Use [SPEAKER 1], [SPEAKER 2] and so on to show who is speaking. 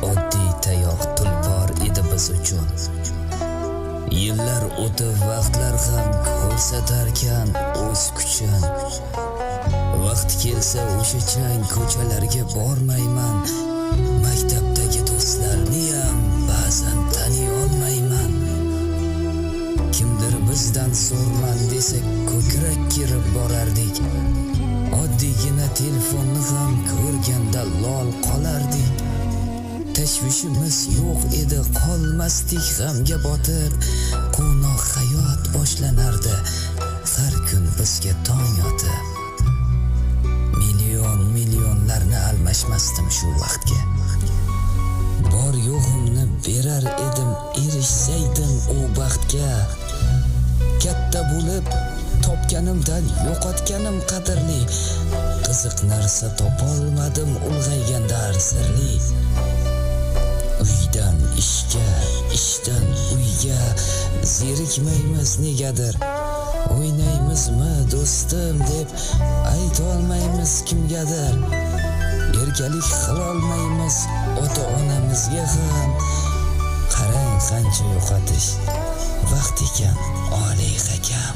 [SPEAKER 1] oddiy tayoq tulpor edi biz uchun. Yillar o'tib vaqtlar ham ko'rsatarkan o'z kuchin. Vaqt kelsa o'sha chang ko'chalarga bormayman. Maktabdagi do'stlarni ham ba'zan taniy olmayman. Kimdir bizdan so'rman desa ko'krak kirib borardik. Oddiygina telefonni ham ko'rganda lol qolardik. Tashvishimiz yo'q edi, qolmasdik g'amga botib. Quvnoq hayot boshlanardi har kun bizga tong otib. Millionlarni almashmasdim shu vaqtga. Bor yo'g'imni berar edim, erishsaydim u baxtga. Katta bo'lib topganimdan yo'qotganim qadrli. Qiziq narsa topolmadim ulg'ayganda sirli. Uydan ishga, ishdan uyga zerikmaymiz negadir. O'ynaymizmi do'stim deb aytolmaymiz kimgadir. Erkalik qilolmaymiz ota-onamizga ham. Qarang qancha yo'qotish vaqt ekan oliy hakam.